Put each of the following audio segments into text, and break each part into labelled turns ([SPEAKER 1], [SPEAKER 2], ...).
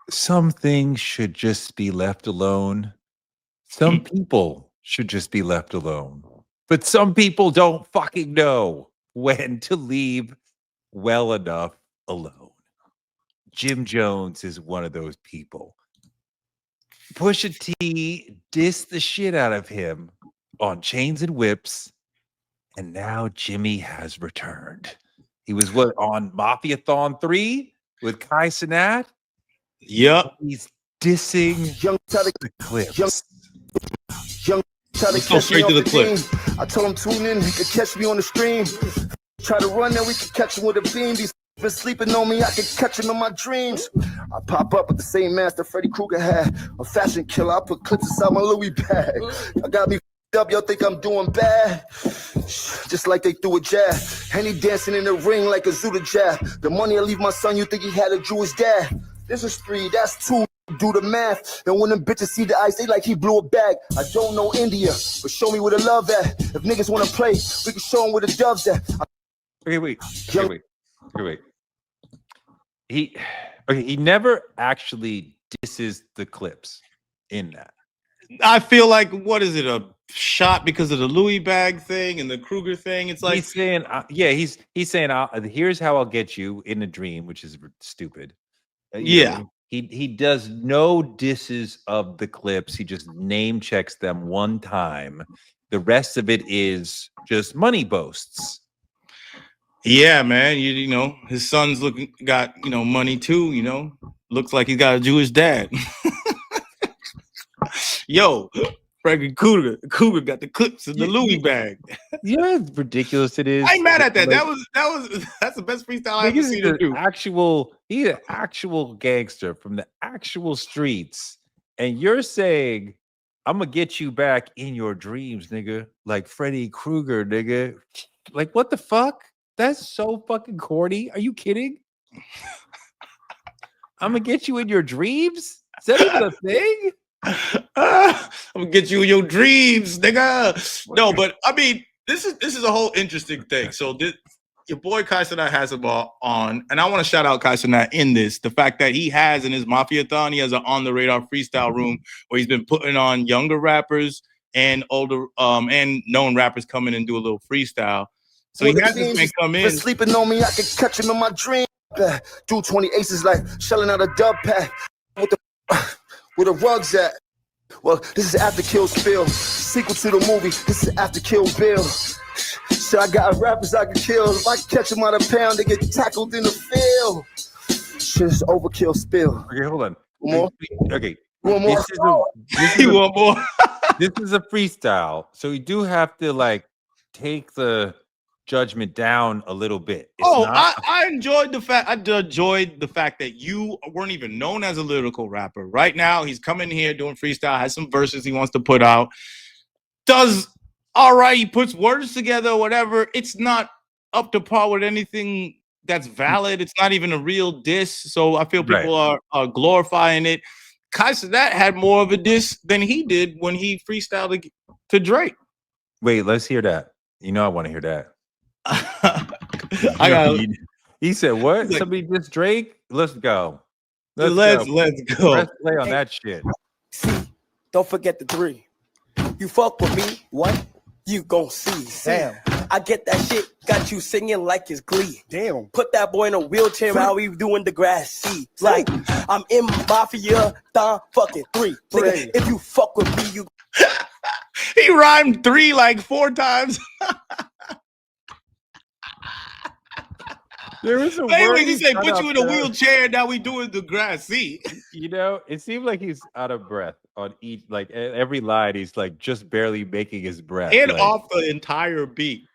[SPEAKER 1] Some things should just be left alone. Some people should just be left alone. But some people don't fucking know when to leave well enough alone. Jim Jones is one of those people. Pusha T dissed the shit out of him on Chains and Whips, and now Jimmy has returned. He was what on Mafiathon 3 with Kai Cenat.
[SPEAKER 2] Yep.
[SPEAKER 1] He's dissing
[SPEAKER 3] Young
[SPEAKER 1] the clips.
[SPEAKER 3] Young
[SPEAKER 2] Let's go straight to the clip.
[SPEAKER 3] I told him tune in, he could catch me on the stream. Try to run, then we could catch him with a beam. These been sleeping on me, I could catch him in my dreams. I pop up with the same mask that Freddy Krueger had. A fashion killer, I put clips inside my Louis bag. I got me up, y'all think I'm doing bad? Just like they threw a jab. And he dancing in the ring like a Zuda jab. The money I leave my son, you think he had a Jewish dad. This is 3, that's 2. Do the math, and when them bitches see the ice, they like he blew a bag. I don't know India, but show me where the love at. If niggas wanna play, we can show them where the doves at.
[SPEAKER 1] Okay, wait. He never actually disses the clips in that.
[SPEAKER 2] I feel like, what is it, a shot because of the Louis bag thing and the Kruger thing? It's like
[SPEAKER 1] he's saying, he's saying, here's how I'll get you in a dream, which is stupid.
[SPEAKER 2] Yeah.
[SPEAKER 1] He does no disses of the clips. He just name checks them one time. The rest of it is just money boasts.
[SPEAKER 2] Yeah, man. You know, his son's got money too. Looks like he's got a Jewish dad. Yo, Frankie Cougar got the clips in the Louis bag.
[SPEAKER 1] You know how ridiculous it is?
[SPEAKER 2] I ain't mad at that. That's the best freestyle I've ever seen him do.
[SPEAKER 1] He's an actual gangster from the actual streets. And you're saying, I'm gonna get you back in your dreams, nigga. Like Freddy Krueger, nigga. Like, what the fuck? That's so fucking corny. Are you kidding? I'm gonna get you in your dreams? Is that even a thing?
[SPEAKER 2] I'm gonna get you in your dreams, nigga. No, but I mean, this is a whole interesting thing. So your boy Kai Cenat has him on, and I want to shout out Kai Cenat in this. The fact that he has in his Mafiathon, he has an on the radar freestyle room where he's been putting on younger rappers and older and known rappers come in and do a little freestyle. So he has this man come in.
[SPEAKER 3] Sleeping on me, I could catch him in my dream. Do 20 aces like shelling out a dub pack. Where the rugs at? Well, this is After Kill Spill. Sequel to the movie, this is After Kill Bill. So I got rappers I can kill. If I catch them out of pound, they get tackled in the field. Shit is overkill spill.
[SPEAKER 1] Okay, hold on.
[SPEAKER 3] One more?
[SPEAKER 1] Okay.
[SPEAKER 3] One more?
[SPEAKER 2] One more.
[SPEAKER 1] This is a freestyle. So you do have to like take the judgment down a little bit.
[SPEAKER 2] I enjoyed the fact that you weren't even known as a lyrical rapper. Right now, he's coming here doing freestyle, has some verses he wants to put out. Does all right, he puts words together, whatever. It's not up to par with anything that's valid. It's not even a real diss. So I feel people are glorifying it. Kai Cenat had more of a diss than he did when he freestyled to Drake.
[SPEAKER 1] Wait, let's hear that. You know I want to hear that. He said what? Like, somebody dissed Drake? Let's go.
[SPEAKER 2] Let's go.
[SPEAKER 1] Let's play on that shit.
[SPEAKER 4] Don't forget the 3. You fuck with me, what? You gon' see. Damn. I get that shit, got you singing like it's Glee. Damn. Put that boy in a wheelchair, how we doing the grass seed. Like, I'm in Mafiathon fucking 3. Nigga, if you fuck with me, you...
[SPEAKER 2] He rhymed 3 like 4 times.
[SPEAKER 1] There is a word
[SPEAKER 2] he said, put you in a wheelchair, now we doing the grass seed.
[SPEAKER 1] You know, it seemed like he's out of breath on each, like every line, he's like just barely making his breath.
[SPEAKER 2] And
[SPEAKER 1] like,
[SPEAKER 2] off the entire beat.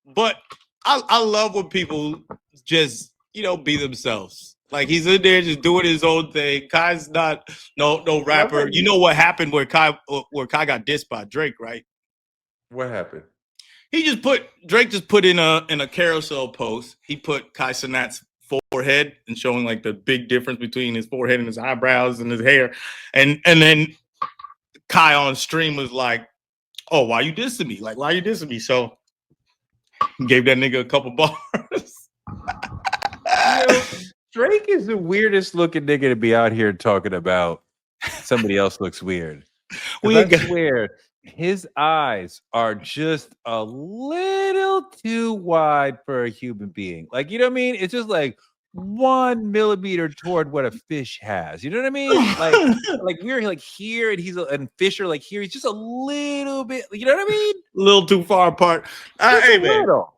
[SPEAKER 2] But I love when people just, be themselves. Like he's in there just doing his own thing. Kai's not no rapper. You know what happened where Kai got dissed by Drake, right?
[SPEAKER 1] What happened?
[SPEAKER 2] Drake just put in a carousel post. He put Kai Cenat's forehead and showing like the big difference between his forehead and his eyebrows and his hair. And then Kai on stream was like, oh, why you dissing me? Like, why you dissing me? So gave that nigga a couple bars.
[SPEAKER 1] Drake is the weirdest looking nigga to be out here talking about somebody else looks weird. Because I swear, his eyes are just a little too wide for a human being. Like, you know what I mean? It's just like 1 millimeter toward what a fish has. You know what I mean? Like we're like here, and fish are like here. He's just a little bit. You know what I mean?
[SPEAKER 2] A little too far apart.
[SPEAKER 1] Just
[SPEAKER 2] Hey,
[SPEAKER 1] a
[SPEAKER 2] man.
[SPEAKER 1] little.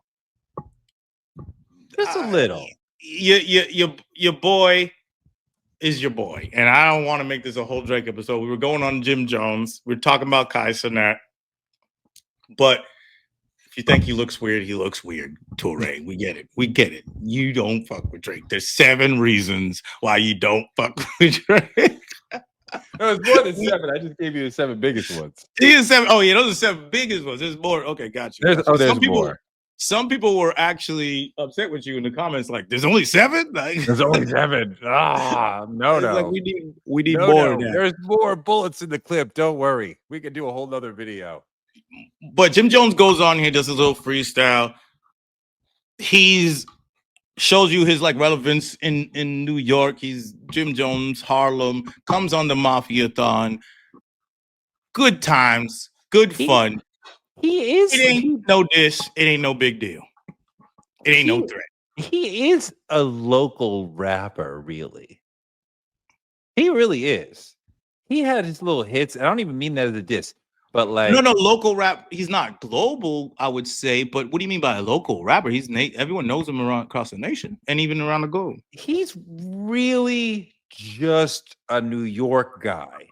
[SPEAKER 1] Just a little.
[SPEAKER 2] Your boy is your boy, and I don't want to make this a whole Drake episode. We were going on Jim Jones. We're talking about Cenat, but if you think he looks weird, he looks weird. Toure, we get it. We get it. You don't fuck with Drake. There's 7 reasons why you don't fuck with Drake.
[SPEAKER 1] No, it's more than 7. I just gave you the 7 biggest ones.
[SPEAKER 2] He is 7. Oh yeah, those are 7 biggest ones. There's more. Okay, got you.
[SPEAKER 1] There's more.
[SPEAKER 2] Some people were actually upset with you in the comments, like, "There's only 7." Like,
[SPEAKER 1] there's only 7. No.
[SPEAKER 2] Like, we need more. Than that.
[SPEAKER 1] There's more bullets in the clip. Don't worry. We could do a whole nother video.
[SPEAKER 2] But Jim Jones goes on here, does his little freestyle. He's shows you his like relevance in New York. He's Jim Jones, Harlem, comes on the Mafiathon. Good times, good fun.
[SPEAKER 1] He is.
[SPEAKER 2] It ain't no dish. It ain't no big deal. It ain't no threat.
[SPEAKER 1] He is a local rapper, really. He really is. He had his little hits. I don't even mean that as a diss, but like
[SPEAKER 2] no local rap. He's not global, I would say. But what do you mean by a local rapper? He's everyone knows him around across the nation and even around the globe.
[SPEAKER 1] He's really just a New York guy.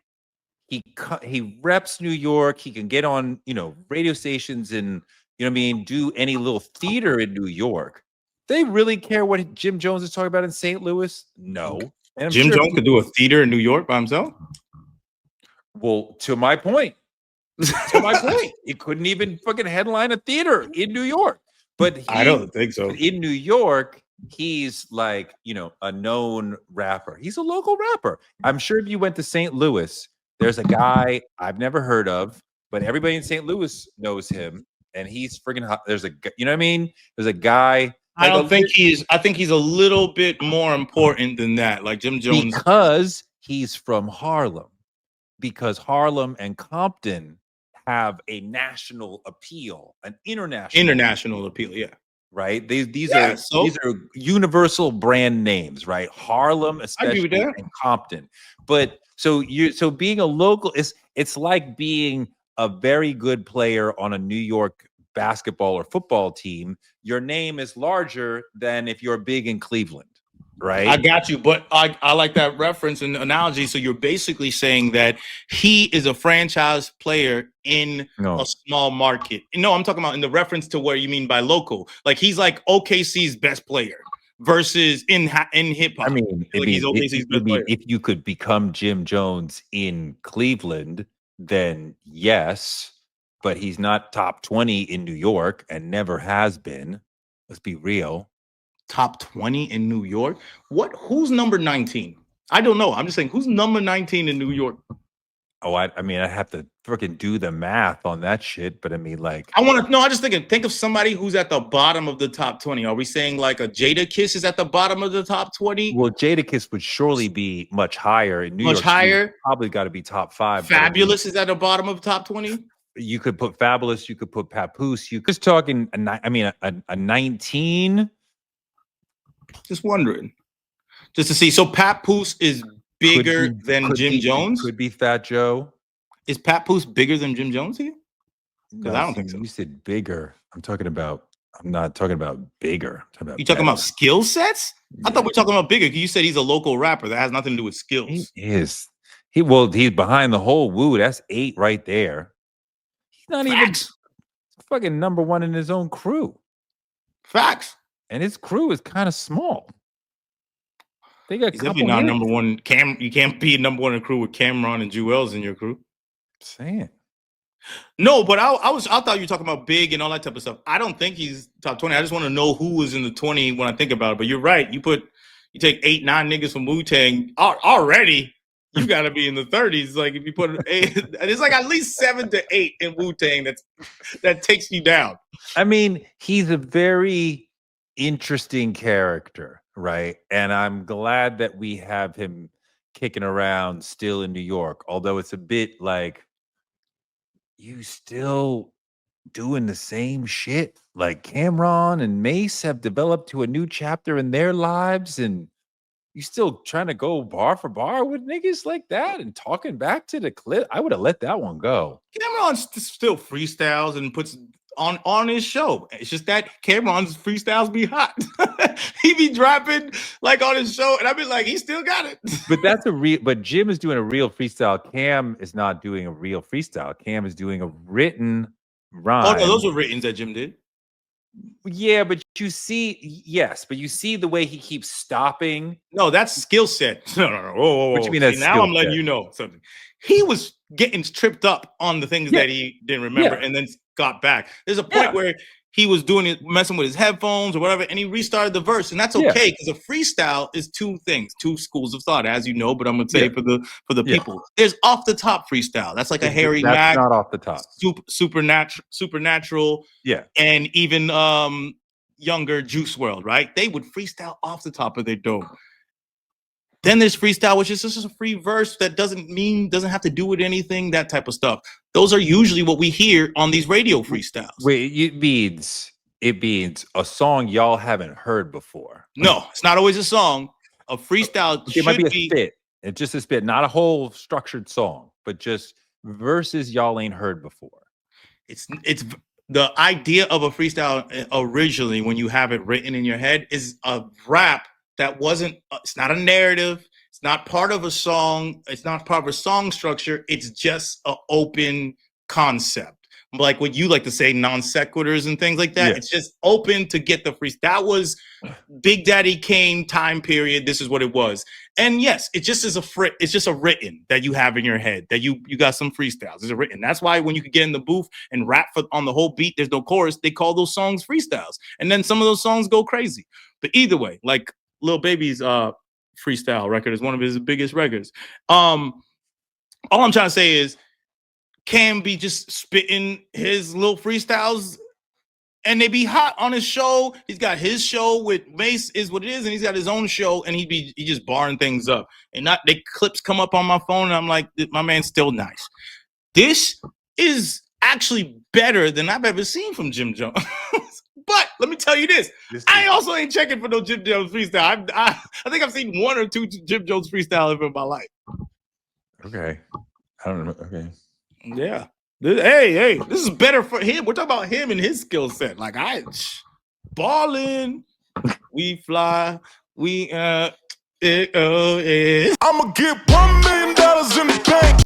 [SPEAKER 1] He reps New York. He can get on, radio stations and, do any little theater in New York. They really care what Jim Jones is talking about in St. Louis? No. And
[SPEAKER 2] Jim Jones could do a theater in New York by himself?
[SPEAKER 1] Well, to my point. He couldn't even fucking headline a theater in New York. But
[SPEAKER 2] I don't think so.
[SPEAKER 1] In New York, he's like, a known rapper. He's a local rapper. I'm sure if you went to St. Louis, there's a guy I've never heard of, but everybody in St. Louis knows him, and he's friggin' hot. There's a, you know what I mean? There's a guy.
[SPEAKER 2] I think he's a little bit more important than that, like Jim Jones,
[SPEAKER 1] because he's from Harlem. Because Harlem and Compton have a national appeal, an international appeal.
[SPEAKER 2] Yeah.
[SPEAKER 1] Right. These are universal brand names, right? Harlem, especially, and Compton. But so being a local it's like being a very good player on a New York basketball or football team. Your name is larger than if you're big in Cleveland, right?
[SPEAKER 2] I got you, but I like that reference and analogy. So you're basically saying that he is a franchise player in a small market. No, I'm talking about in the reference to where you mean by local. Like he's like OKC's best player versus in hip hop.
[SPEAKER 1] I mean, if you could become Jim Jones in Cleveland, then yes, but he's not top 20 in New York and never has been. Let's be real.
[SPEAKER 2] Top 20 in New York? Who's number 19? I don't know. I'm just saying, who's number 19 in New York?
[SPEAKER 1] Oh, I mean, I have to freaking do the math on that shit, but I mean, like,
[SPEAKER 2] I just think of somebody who's at the bottom of the top 20. Are we saying like a Jadakiss is at the bottom of the top 20?
[SPEAKER 1] Well, Jadakiss would surely be much higher in New York.
[SPEAKER 2] Much higher?
[SPEAKER 1] Probably got to be top 5.
[SPEAKER 2] Fabulous is at the bottom of the top 20?
[SPEAKER 1] You could put Fabulous, you could put Papoose, you could just talking a 19.
[SPEAKER 2] Just wondering. Just to see. So Papoose is bigger than Jim Jones?
[SPEAKER 1] Could be Fat Joe.
[SPEAKER 2] Is Papoose bigger than Jim Jones here? Because I don't think so.
[SPEAKER 1] You said bigger. I'm not talking about bigger.
[SPEAKER 2] You talking about skill sets? I thought we were talking about bigger. You said he's a local rapper. That has nothing to do with skills.
[SPEAKER 1] He is. He's behind the whole woo. That's 8 right there. He's not even fucking number 1 in his own crew.
[SPEAKER 2] Facts.
[SPEAKER 1] And his crew is kind of small. They got
[SPEAKER 2] definitely not number 1. You can't be number 1 in a crew with Cameron and Jewels in your crew.
[SPEAKER 1] Saying.
[SPEAKER 2] No, but I thought you were talking about big and all that type of stuff. I don't think he's top 20. I just want to know who was in the 20 when I think about it. But you're right. You take 8, 9 niggas from Wu-Tang already. You got to be in the 30s. Like if you put 8, it's like at least 7 to 8 in Wu-Tang. That takes you down.
[SPEAKER 1] I mean, he's a very interesting character, right? And I'm glad that we have him kicking around still in New York, although it's a bit like you still doing the same shit. Like Cameron and Mace have developed to a new chapter in their lives, and you still trying to go bar for bar with niggas like that and talking back to the clip. I would have let that one go.
[SPEAKER 2] Cameron still freestyles and puts on his show. It's just that Cameron's freestyles be hot. He be dropping like on his show, and I've been like, he still got it.
[SPEAKER 1] But that's a real. But Jim is doing a real freestyle. Cam is not doing a real freestyle. Cam is doing a written rhyme.
[SPEAKER 2] Oh no, those were written that Jim did.
[SPEAKER 1] Yeah, but you see, yes, but you see the way he keeps stopping.
[SPEAKER 2] No, that's skill set. No. Whoa.
[SPEAKER 1] What you mean
[SPEAKER 2] See,
[SPEAKER 1] that's
[SPEAKER 2] now I'm
[SPEAKER 1] skill
[SPEAKER 2] letting
[SPEAKER 1] set?
[SPEAKER 2] you know something. He was getting tripped up on the things
[SPEAKER 1] Yeah.
[SPEAKER 2] that he didn't remember
[SPEAKER 1] Yeah.
[SPEAKER 2] and then got back. There's a point where he was doing it, messing with his headphones or whatever, and he restarted the verse, and that's okay because a freestyle is two things, two schools of thought, as you know. But I'm gonna say for the people, there's off the top freestyle. That's like a Harry
[SPEAKER 1] That's
[SPEAKER 2] Mack,
[SPEAKER 1] not off the top.
[SPEAKER 2] supernatural,
[SPEAKER 1] Yeah,
[SPEAKER 2] and even younger Juice World, right? They would freestyle off the top of their dome. Then there's freestyle, which is just a free verse that doesn't have to do with anything, that type of stuff. Those are usually what we hear on these radio freestyles.
[SPEAKER 1] Wait, it means a song y'all haven't heard before.
[SPEAKER 2] No, it's not always a song. A freestyle
[SPEAKER 1] It might be a spit. It's just a spit, not a whole structured song, but just verses y'all ain't heard before.
[SPEAKER 2] It's the idea of a freestyle originally, when you have it written in your head, is a rap that wasn't, it's not a narrative, it's not part of a song, it's not part of a song structure, it's just an open concept. Like what you like to say, non sequiturs and things like that. Yeah. It's just open to get the free. That was Big Daddy Kane time period. This is what it was. And yes, it just is it's just a written that you have in your head that you got some freestyles. It's a written. That's why when you could get in the booth and rap on the whole beat, there's no chorus. They call those songs freestyles. And then some of those songs go crazy. But either way, like Lil Baby's freestyle record is one of his biggest records. All I'm trying to say is, Cam be just spitting his little freestyles and they be hot on his show. He's got his show with Mace is what it is, and he's got his own show, and he just barring things up. And they clips come up on my phone, and I'm like, my man's still nice. This is actually better than I've ever seen from Jim Jones. But let me tell you this. I also ain't checking for no Jim Jones freestyle. I think I've seen one or two Jim Jones freestyle in my life.
[SPEAKER 1] Okay. I don't know. Okay.
[SPEAKER 2] Yeah. Hey, this is better for him. We're talking about him and his skill set. Like, ballin', we fly, we I'ma get $1 million